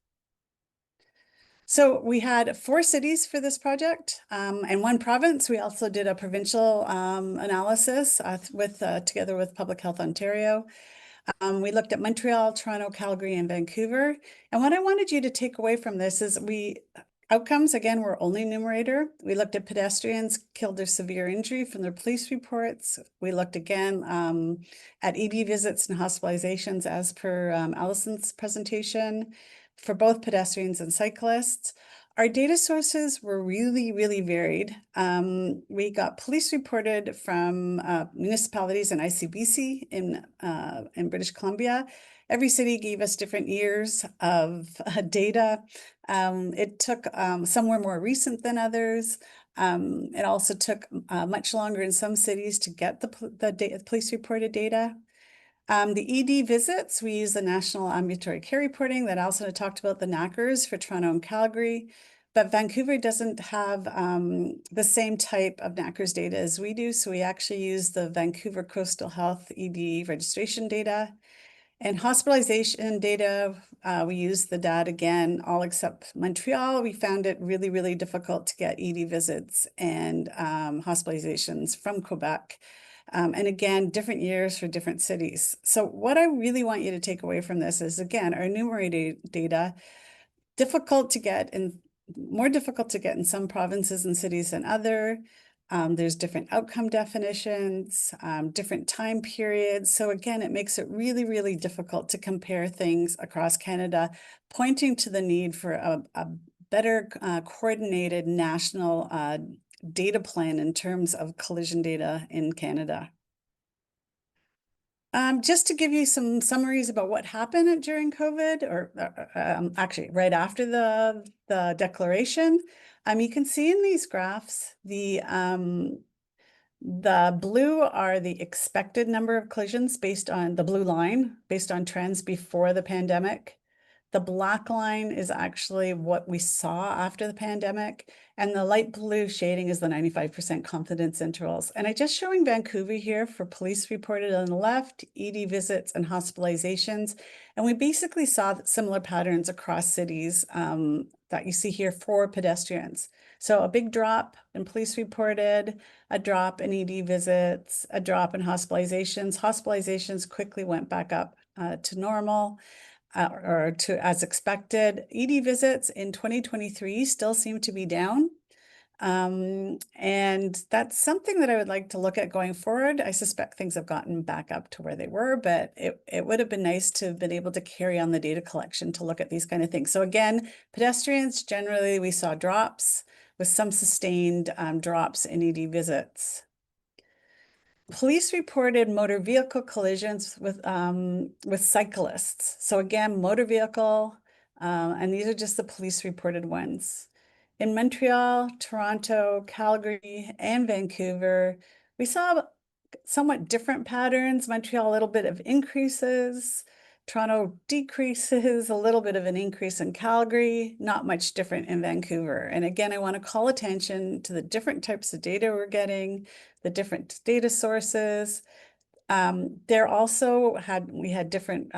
Speaker 5: So we had 4 cities for this project and 1 province. We also did a provincial analysis together with Public Health Ontario. We looked at Montreal, Toronto, Calgary, and Vancouver. And what I wanted you to take away from this is outcomes, again, were only numerator. We looked at pedestrians killed or severe injury from their police reports. We looked again at ED visits and hospitalizations as per Alison's presentation for both pedestrians and cyclists. Our data sources were really, really varied. We got police reported from municipalities and ICBC in British Columbia. Every city gave us different years of data. It took some were more recent than others. It also took much longer in some cities to get the police reported data. The ED visits, we use the National Ambulatory Care Reporting that Alison had talked about, the NACRs for Toronto and Calgary, but Vancouver doesn't have the same type of NACRs data as we do, so we actually use the Vancouver Coastal Health ED registration data. And hospitalization data, we use the data again, all except Montreal. We found it really, really difficult to get ED visits and hospitalizations from Quebec. And again, different years for different cities. So what I really want you to take away from this is, again, our numerated data, more difficult to get in some provinces and cities than other. There's different outcome definitions, different time periods. So again, it makes it really, really difficult to compare things across Canada, pointing to the need for a better coordinated national data plan in terms of collision data in Canada. Just to give you some summaries about what happened during COVID, or actually right after the declaration, you can see in these graphs the blue are the expected number of collisions based on the blue line, based on trends before the pandemic. The black line is actually what we saw after the pandemic, and the light blue shading is the 95% confidence intervals. And I'm just showing Vancouver here for police reported on the left, ED visits and hospitalizations. And we basically saw similar patterns across cities that you see here for pedestrians. So a big drop in police reported, a drop in ED visits, a drop in hospitalizations. Hospitalizations quickly went back up to normal. Or to as expected. ED visits in 2023 still seem to be down. And that's something that I would like to look at going forward. I suspect things have gotten back up to where they were, but it would have been nice to have been able to carry on the data collection to look at these kind of things. So again, pedestrians, generally we saw drops with some sustained drops in ED visits. Police reported motor vehicle collisions with cyclists. So again, motor vehicle, and these are just the police reported ones. In Montreal, Toronto, Calgary, and Vancouver, we saw somewhat different patterns. Montreal, a little bit of increases. Toronto decreases, a little bit of an increase in Calgary, not much different in Vancouver. And again, I want to call attention to the different types of data we're getting, the different data sources. We had different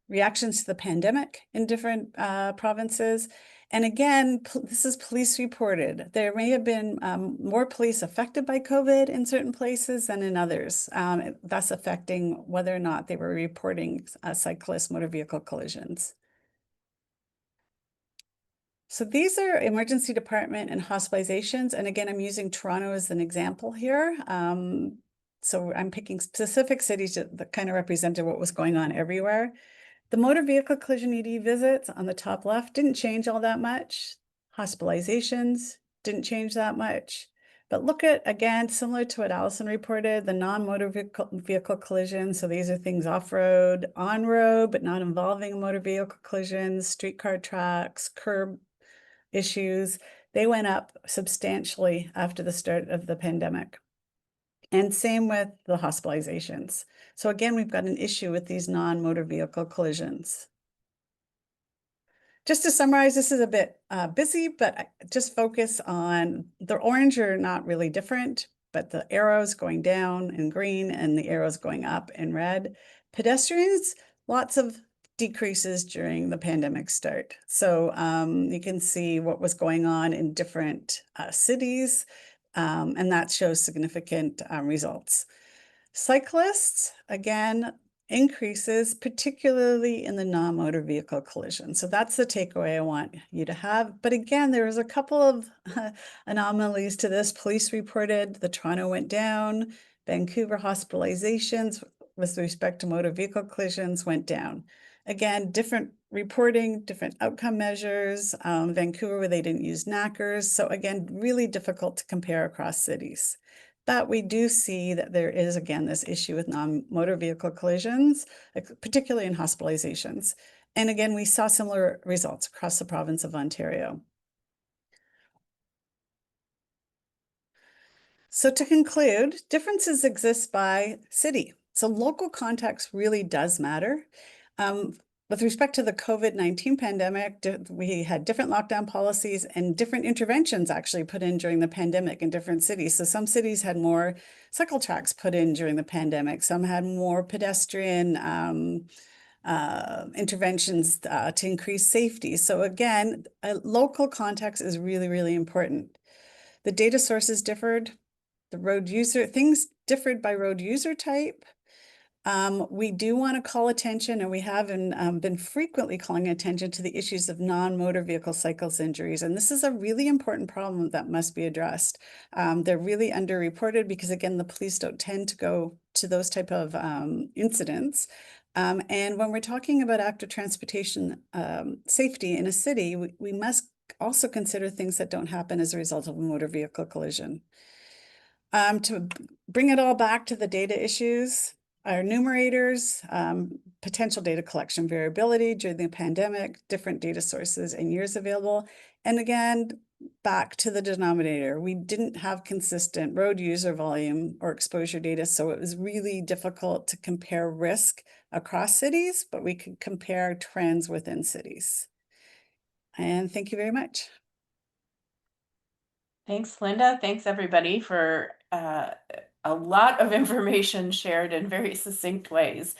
Speaker 5: reactions to the pandemic in different provinces. And again, this is police reported. There may have been more police affected by COVID in certain places than in others, thus affecting whether or not they were reporting cyclist motor vehicle collisions. So these are emergency department and hospitalizations. And again, I'm using Toronto as an example here. So I'm picking specific cities that kind of represented what was going on everywhere. The motor vehicle collision ED visits on the top left didn't change all that much. Hospitalizations didn't change that much. But look at, again, similar to what Alison reported, the non-motor vehicle collisions. So these are things off-road, on-road, but not involving motor vehicle collisions, streetcar tracks, curb issues. They went up substantially after the start of the pandemic. And same with the hospitalizations. So again, we've got an issue with these non-motor vehicle collisions. Just to summarize, this is a bit busy, but just focus on the orange are not really different, but the arrows going down in green and the arrows going up in red. Pedestrians, lots of decreases during the pandemic start. So you can see what was going on in different cities, and that shows significant results. Cyclists, again, increases, particularly in the non-motor vehicle collision. So that's the takeaway I want you to have. But again, there was a couple of anomalies to this. Police reported the Toronto went down, Vancouver hospitalizations with respect to motor vehicle collisions went down. Again, different reporting, different outcome measures. Vancouver, where they didn't use knackers. So again, really difficult to compare across cities. But we do see that there is, again, this issue with non-motor vehicle collisions, particularly in hospitalizations. And again, we saw similar results across the province of Ontario. So to conclude, differences exist by city. So local context really does matter. With respect to the COVID-19 pandemic, we had different lockdown policies and different interventions actually put in during the pandemic in different cities. So some cities had more cycle tracks put in during the pandemic. Some had more pedestrian interventions to increase safety. So again, a local context is really, really important. The data sources differed. The road user, things differed by road user type. We do want to call attention, and we have been frequently calling attention to the issues of non-motor vehicle cycles injuries. And this is a really important problem that must be addressed. They're really underreported because, again, the police don't tend to go to those type of incidents. And when we're talking about active transportation safety in a city, we must also consider things that don't happen as a result of a motor vehicle collision. To bring it all back to the data issues, our numerators, potential data collection variability during the pandemic, different data sources and years available. And again, back to the denominator, we didn't have consistent road user volume or exposure data, so it was really difficult to compare risk across cities, but we could compare trends within cities. And thank you very much.
Speaker 1: Thanks, Linda. Thanks, everybody, for a lot of information shared in very succinct ways.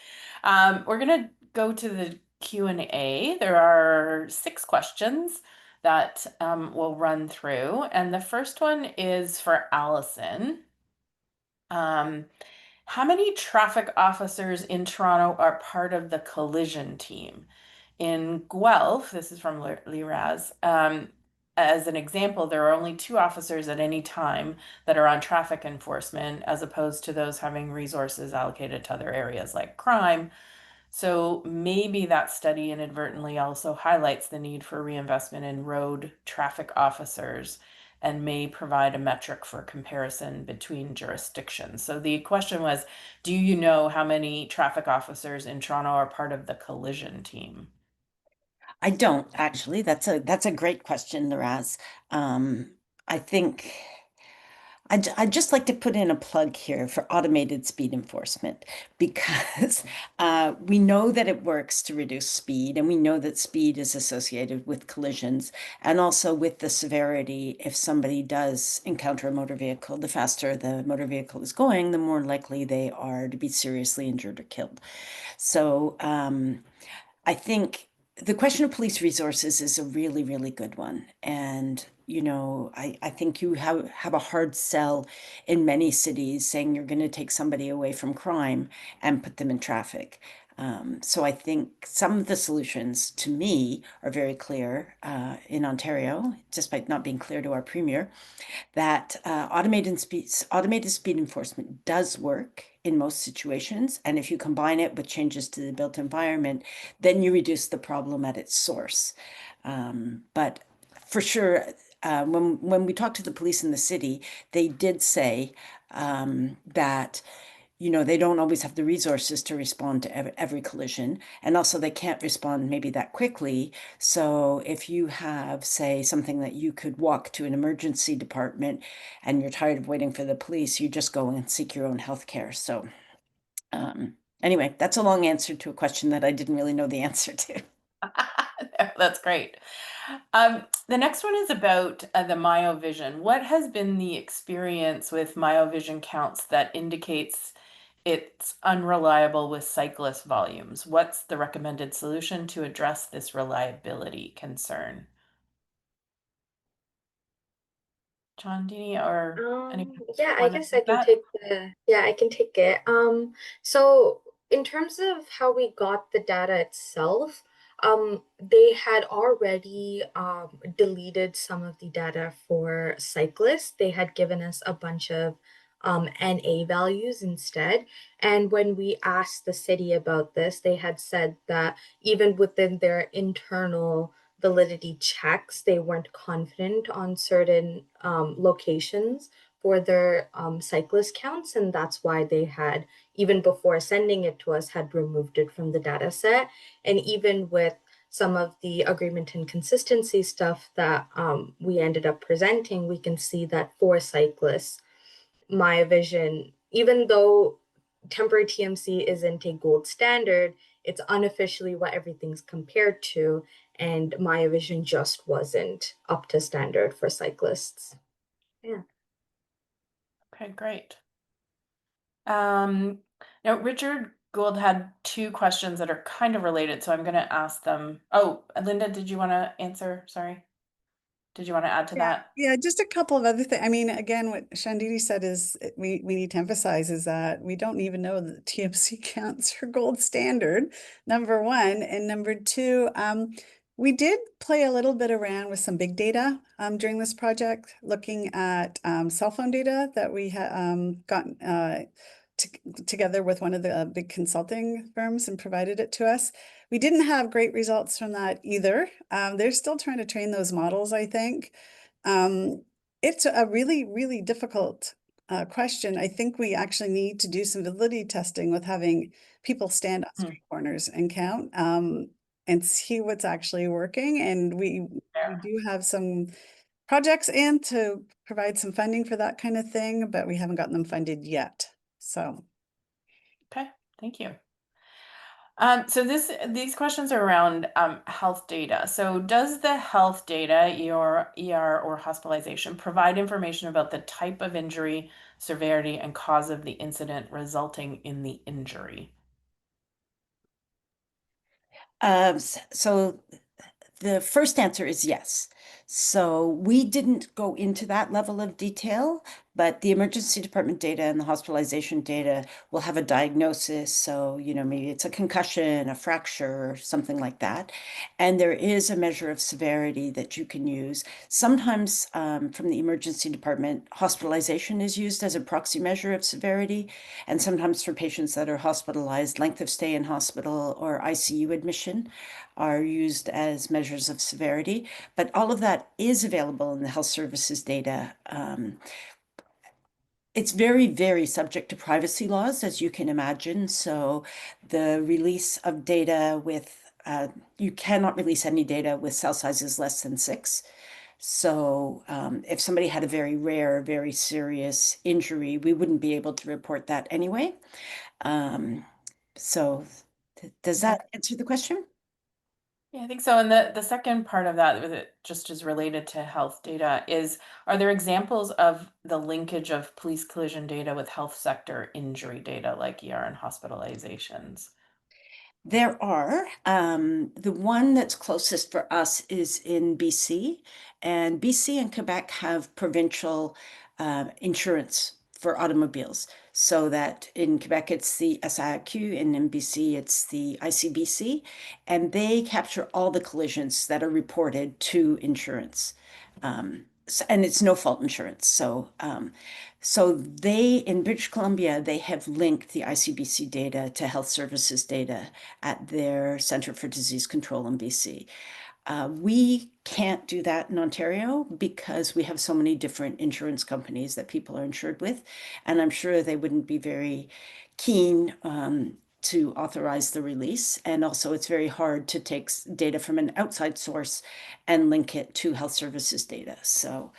Speaker 1: We're going to go to the Q&A. There are 6 questions that we'll run through. And the first one is for Alison. How many traffic officers in Toronto are part of the collision team? In Guelph, this is from Liraz, as an example, there are only 2 officers at any time that are on traffic enforcement, as opposed to those having resources allocated to other areas like crime. So maybe that study inadvertently also highlights the need for reinvestment in road traffic officers and may provide a metric for comparison between jurisdictions. So the question was, do you know how many traffic officers in Toronto are part of the collision team?
Speaker 2: I don't actually. That's a great question, Liraz. I think I'd just like to put in a plug here for automated speed enforcement because we know that it works to reduce speed, and we know that speed is associated with collisions and also with the severity. If somebody does encounter a motor vehicle, the faster the motor vehicle is going, the more likely they are to be seriously injured or killed. So I think the question of police resources is a really, really good one. And, you know, I think you have a hard sell in many cities saying you're going to take somebody away from crime and put them in traffic. So I think some of the solutions to me are very clear in Ontario, despite not being clear to our premier, that automated speed enforcement does work in most situations. And if you combine it with changes to the built environment, then you reduce the problem at its source. But for sure, when we talked to the police in the city, they did say that they don't always have the resources to respond to every collision. And also they can't respond maybe that quickly. So if you have, say, something that you could walk to an emergency department and you're tired of waiting for the police, you just go and seek your own health care. So anyway, that's a long answer to a question that I didn't really know the answer to.
Speaker 1: That's great. The next one is about the MyoVision. What has been the experience with MyoVision counts that indicates it's unreliable with cyclist volumes? What's the recommended solution to address this reliability concern? Chaandini or anyone
Speaker 4: Yeah, I
Speaker 1: want to
Speaker 4: guess I
Speaker 1: take
Speaker 4: can
Speaker 1: that?
Speaker 4: take I can take it. So in terms of how we got the data itself, they had already deleted some of the data for cyclists. They had given us a bunch of NA values instead. And when we asked the city about this, they had said that even within their internal validity checks, they weren't confident on certain locations for their cyclist counts, and that's why they had, even before sending it to us, had removed it from the data set. And even with some of the agreement and consistency stuff that we ended up presenting, we can see that for cyclists, MyoVision, even though temporary TMC isn't a gold standard, it's unofficially what everything's compared to, and MyoVision just wasn't up to standard for cyclists. Yeah.
Speaker 1: Okay, great. Now Richard Gould had 2 questions that are kind of related, so I'm going to ask them. Oh, Linda, did you want to answer? Sorry. Did you want to add to that?
Speaker 5: Yeah, just a couple of other things. I mean, again, what Chaandini said is we need to emphasize is that we don't even know that TMC counts are gold standard, number one. And number two, we did play a little bit around with some big data during this project, looking at cell phone data that we had gotten together with one of the big consulting firms and provided it to us. We didn't have great results from that either. They're still trying to train those models, I think. It's a really, really difficult question, I think we actually need to do some validity testing with having people stand on street corners and count and see what's actually working. And we do have some projects in to provide some funding for that kind of thing, but we haven't gotten them funded yet. So.
Speaker 1: Okay, thank you. So these questions are around health data. So does the health data, ER or hospitalization, provide information about the type of injury, severity, and cause of the incident resulting in the injury?
Speaker 2: So the first answer is yes. So we didn't go into that level of detail, but the emergency department data and the hospitalization data will have a diagnosis. So, maybe it's a concussion, a fracture, something like that. And there is a measure of severity that you can use. Sometimes from the emergency department, hospitalization is used as a proxy measure of severity. And sometimes for patients that are hospitalized, length of stay in hospital or ICU admission are used as measures of severity, but all of that is available in the health services data. It's very, very subject to privacy laws, as you can imagine. So the release of data with, you cannot release any data with cell sizes less than 6. So if somebody had a very rare, very serious injury, we wouldn't be able to report that anyway. So does that answer the question?
Speaker 1: Yeah, I think so. And the second part of that just is related to health data is, are there examples of the linkage of police collision data with health sector injury data like ER and hospitalizations?
Speaker 2: There are. The one that's closest for us is in BC, and BC and Quebec have provincial insurance for automobiles. So that in Quebec it's the CIHR, and in BC it's the ICBC, and they capture all the collisions that are reported to insurance. And it's no fault insurance. So they, in British Columbia, they have linked the ICBC data to health services data at their Center for Disease Control in BC. We can't do that in Ontario because we have so many different insurance companies that people are insured with, and I'm sure they wouldn't be very keen to authorize the release. And also it's very hard to take data from an outside source and link it to health services data. So,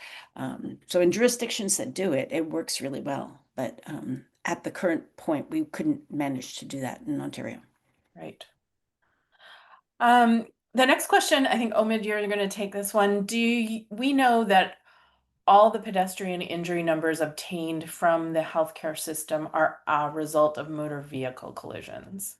Speaker 2: so in jurisdictions that do it, it works really well. But at the current point, we couldn't manage to do that in Ontario.
Speaker 1: Right. The next question, I think, Omid, you're going to take this one. We know that all the pedestrian injury numbers obtained from the healthcare system are a result of motor vehicle collisions?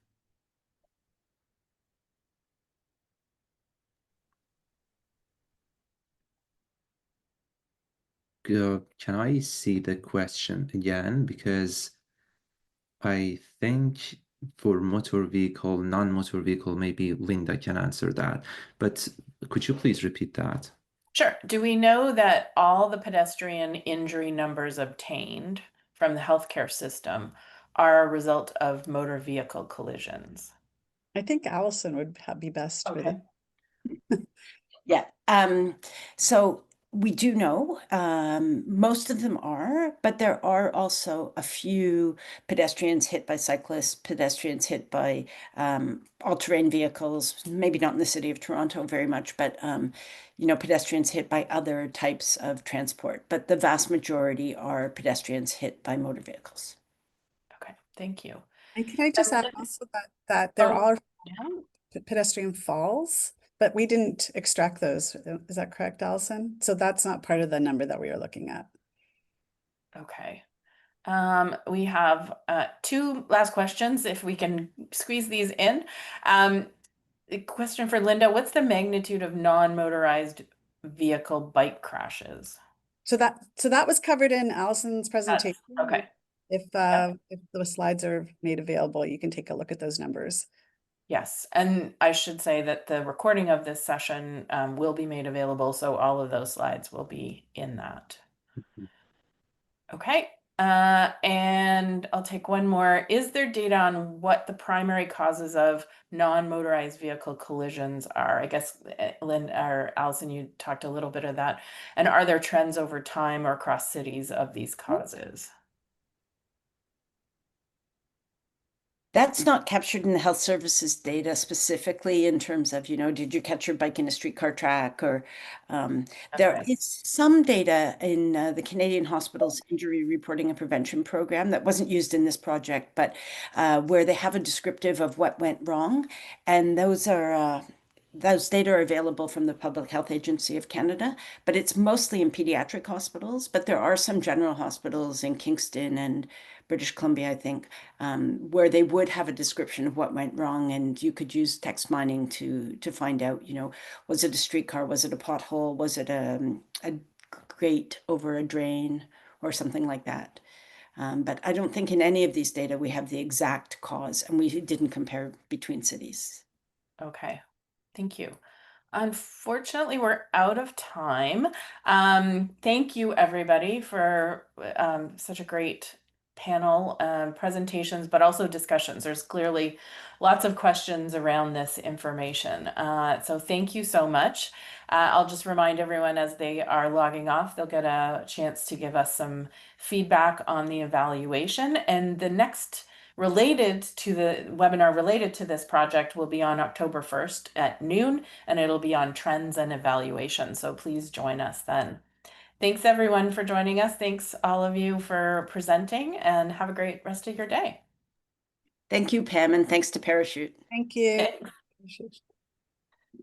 Speaker 3: Can I see the question again? Because I think for motor vehicle, non-motor vehicle, maybe Linda can answer that. But could you please repeat that?
Speaker 1: Sure. Do we know that all the pedestrian injury numbers obtained from the healthcare system are a result of motor vehicle collisions?
Speaker 5: I think Alison would be best with it.
Speaker 2: Yeah. So we do know most of them are, but there are also a few pedestrians hit by cyclists, pedestrians hit by all-terrain vehicles, maybe not in the city of Toronto very much, but pedestrians hit by other types of transport. But the vast majority are pedestrians hit by motor vehicles.
Speaker 1: Okay, thank you.
Speaker 5: And can I just add also that there are pedestrian falls, but we didn't extract those. Is that correct, Alison? So that's not part of the number that we are looking at.
Speaker 1: Okay. We have 2 last questions, if we can squeeze these in. A question for Linda, what's the magnitude of non-motorized vehicle bike crashes?
Speaker 5: So that was covered in Alison's presentation.
Speaker 1: Okay.
Speaker 5: If those slides are made available, you can take a look at those numbers.
Speaker 1: Yes, and I should say that the recording of this session will be made available, so all of those slides will be in that. Okay, and I'll take one more. Is there data on what the primary causes of non-motorized vehicle collisions are? I guess Lynn or Alison, you talked a little bit of that. And are there trends over time or across cities of these causes?
Speaker 2: That's not captured in the health services data specifically in terms of, did you catch your bike in a streetcar track? Or there
Speaker 1: Okay.
Speaker 2: is some data in the Canadian Hospitals Injury Reporting and Prevention Program that wasn't used in this project, but where they have a descriptive of what went wrong. And those data are available from the Public Health Agency of Canada, but it's mostly in pediatric hospitals. But there are some general hospitals in Kingston and British Columbia, I think, where they would have a description of what went wrong, and you could use text mining to find out, was it a streetcar, was it a pothole, was it a grate over a drain, or something like that. But I don't think in any of these data we have the exact cause, and we didn't compare between cities.
Speaker 1: Okay, thank you. Unfortunately, we're out of time. Thank you, everybody, for such a great panel presentations, but also discussions. There's clearly lots of questions around this information. So thank you so much. I'll just remind everyone as they are logging off, they'll get a chance to give us some feedback on the evaluation. And the next webinar related to this project will be on October 1st at noon, and it'll be on trends and evaluation. So please join us then. Thanks everyone for joining us. Thanks all of you for presenting, and have a great rest of your day.
Speaker 2: Thank you, Pam, and thanks to Parachute.
Speaker 5: Thank you.
Speaker 1: Thanks.